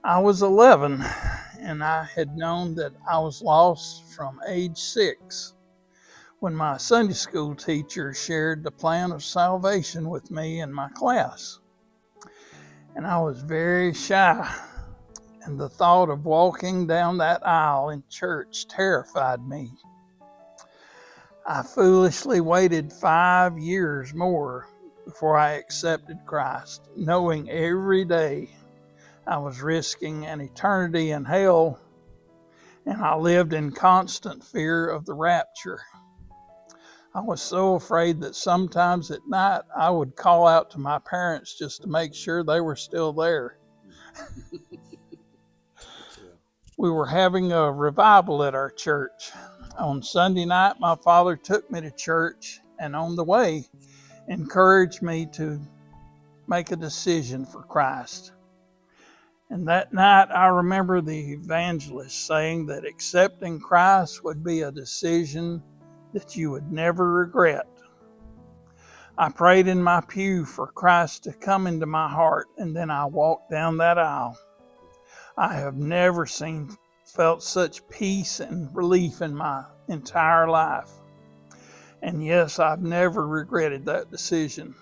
I was 11, and I had known that I was lost from age 6 when my Sunday school teacher shared the plan of salvation with me in my class. And I was very shy, and the thought of walking down that aisle in church terrified me. I foolishly waited 5 years more before I accepted Christ, knowing every day I was risking an eternity in hell, and I lived in constant fear of the rapture. I was so afraid that sometimes at night I would call out to my parents just to make sure they were still there. We were having a revival at our church. On Sunday night, my father took me to church, and on the way, encouraged me to make a decision for Christ. And that night, I remember the evangelist saying that accepting Christ would be a decision that you would never regret. I prayed in my pew for Christ to come into my heart, and then I walked down that aisle. I have never felt such peace and relief in my entire life. And yes, I've never regretted that decision.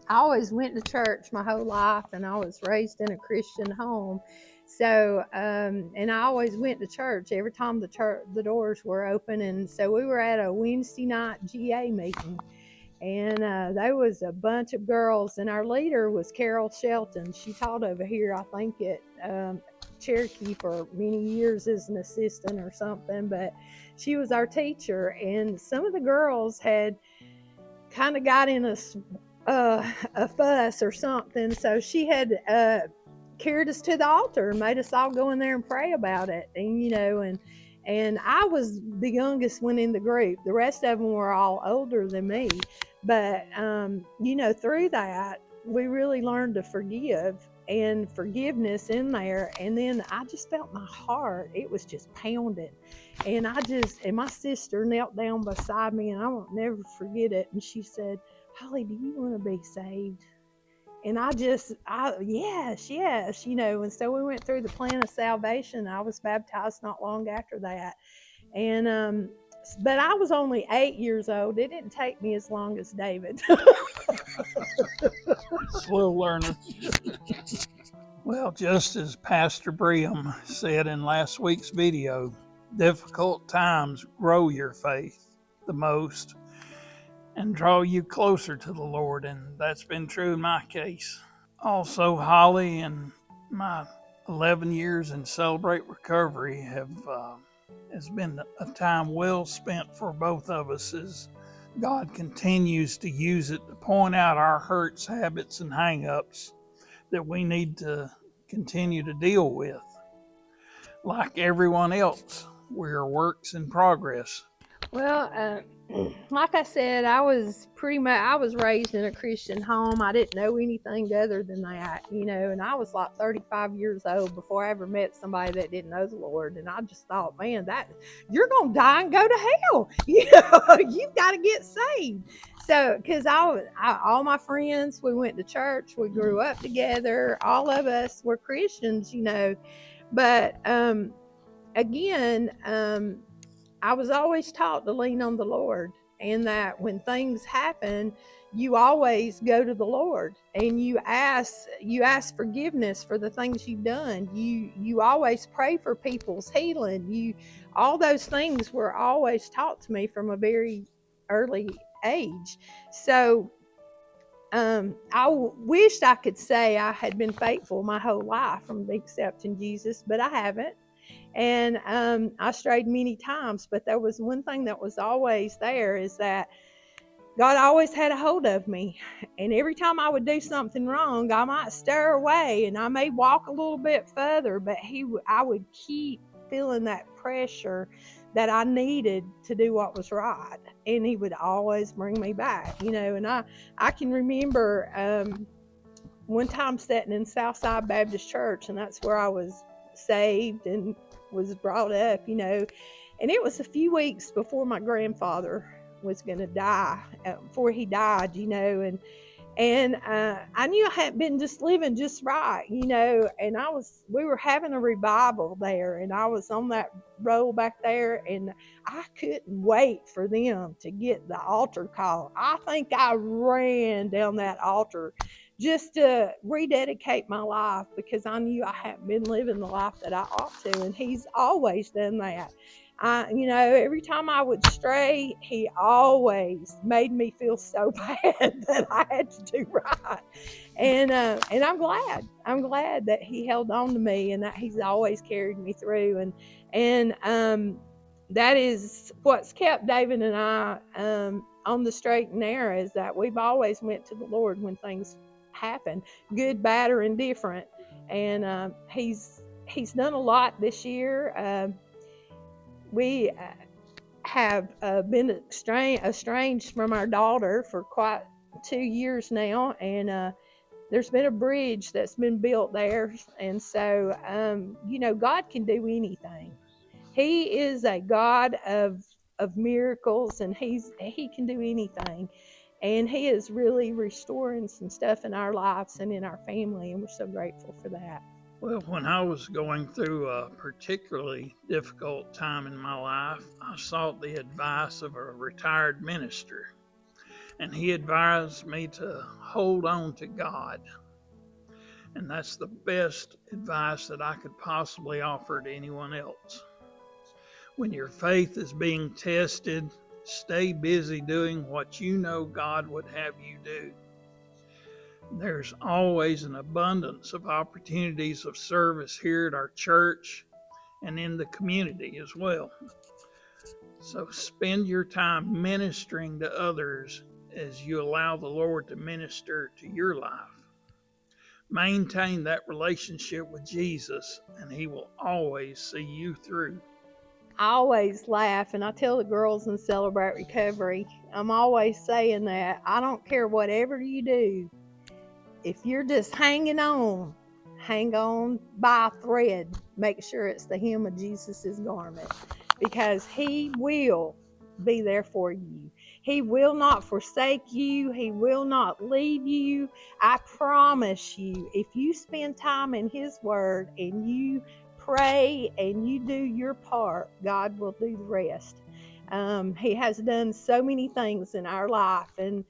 I always went to church my whole life, and I was raised in a Christian home. So, and I always went to church every time the doors were open. And so we were at a Wednesday night GA meeting, and there was a bunch of girls, and our leader was Carol Shelton. She taught over here, I think, at Cherokee for many years as an assistant or something, but she was our teacher. And some of the girls had kind of got in a fuss or something, so she had carried us to the altar and made us all go in there and pray about it. And I was the youngest one in the group. The rest of them were all older than me, but through that we really learned to forgive, and forgiveness in there. And then I just felt my heart, it was just pounding. And my sister knelt down beside me, and I won't never forget it. And she said, "Hollie, do you want to be saved?" And yes, and so we went through the plan of salvation. I was baptized not long after that. And, but I was only 8 years old. It didn't take me as long as David. Slow learner. Well, just as Pastor Brigham said in last week's video, difficult times grow your faith the most and draw you closer to the Lord, and that's been true in my case. Also, Hollie and my 11 years in Celebrate Recovery has been a time well spent for both of us, as God continues to use it to point out our hurts, habits, and hang-ups that we need to continue to deal with. Like everyone else, we are works in progress. Well, like I said, I was raised in a Christian home. I didn't know anything other than that, and I was like 35 years old before I ever met somebody that didn't know the Lord. And I just thought, man, that you're going to die and go to hell. You've got to get saved. So, because all my friends, we went to church, we grew up together, all of us were Christians, but, again, I was always taught to lean on the Lord, and that when things happen, you always go to the Lord and you ask forgiveness for the things you've done. You always pray for people's healing. All those things were always taught to me from a very early age. So I wished I could say I had been faithful my whole life from accepting Jesus, but I haven't. And I strayed many times, but there was one thing that was always there, is that God always had a hold of me. And every time I would do something wrong, I might stir away and I may walk a little bit further, but I would keep feeling that pressure that I needed to do what was right. And he would always bring me back, and I can remember one time sitting in Southside Baptist Church, and that's where I was saved and was brought up, and it was a few weeks before my grandfather was going to die, before he died, And I knew I hadn't been just living just right, and we were having a revival there, and I was on that roll back there, and I couldn't wait for them to get the altar call. I think I ran down that altar just to rededicate my life, because I knew I hadn't been living the life that I ought to, and he's always done that. Every time I would stray, he always made me feel so bad that I had to do right. And I'm glad. I'm glad that he held on to me, and that he's always carried me through. And that is what's kept David and I on the straight and narrow, is that we've always went to the Lord when things happen, good, bad, or indifferent. And he's done a lot this year. We have been estranged from our daughter for quite 2 years now, and there's been a bridge that's been built there. And so, God can do anything. He is a God of miracles, and he can do anything. And he is really restoring some stuff in our lives and in our family, and we're so grateful for that. Well, when I was going through a particularly difficult time in my life, I sought the advice of a retired minister, and he advised me to hold on to God. And that's the best advice that I could possibly offer to anyone else. When your faith is being tested, stay busy doing what you know God would have you do. There's always an abundance of opportunities of service here at our church and in the community as well. So spend your time ministering to others as you allow the Lord to minister to your life. Maintain that relationship with Jesus, and he will always see you through. I always laugh, and I tell the girls in Celebrate Recovery, I'm always saying that I don't care whatever you do. If you're just hang on by a thread. Make sure it's the hem of Jesus's garment, because he will be there for you. He will not forsake you. He will not leave you. I promise you, if you spend time in his word and you pray and you do your part, God will do the rest. He has done so many things in our life, and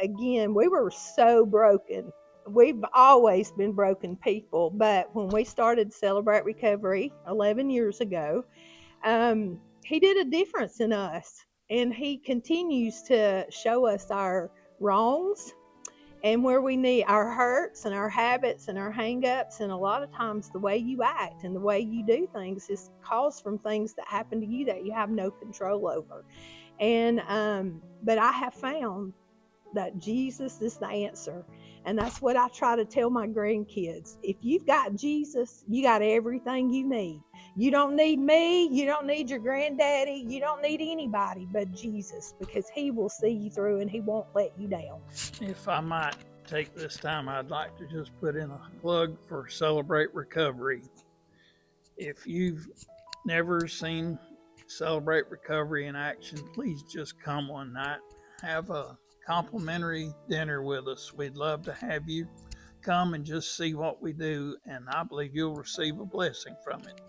again, we were so broken. We've always been broken people, but when we started Celebrate Recovery 11 years ago, he did a difference in us, and he continues to show us our wrongs and where we need our hurts and our habits and our hang-ups. And a lot of times the way you act and the way you do things is caused from things that happen to you that you have no control over. And but I have found that Jesus is the answer. And that's what I try to tell my grandkids. If you've got Jesus, you got everything you need. You don't need me. You don't need your granddaddy. You don't need anybody but Jesus, because he will see you through and he won't let you down. If I might take this time, I'd like to just put in a plug for Celebrate Recovery. If you've never seen Celebrate Recovery in action, please just come one night. Have a complimentary dinner with us. We'd love to have you come and just see what we do, and I believe you'll receive a blessing from it.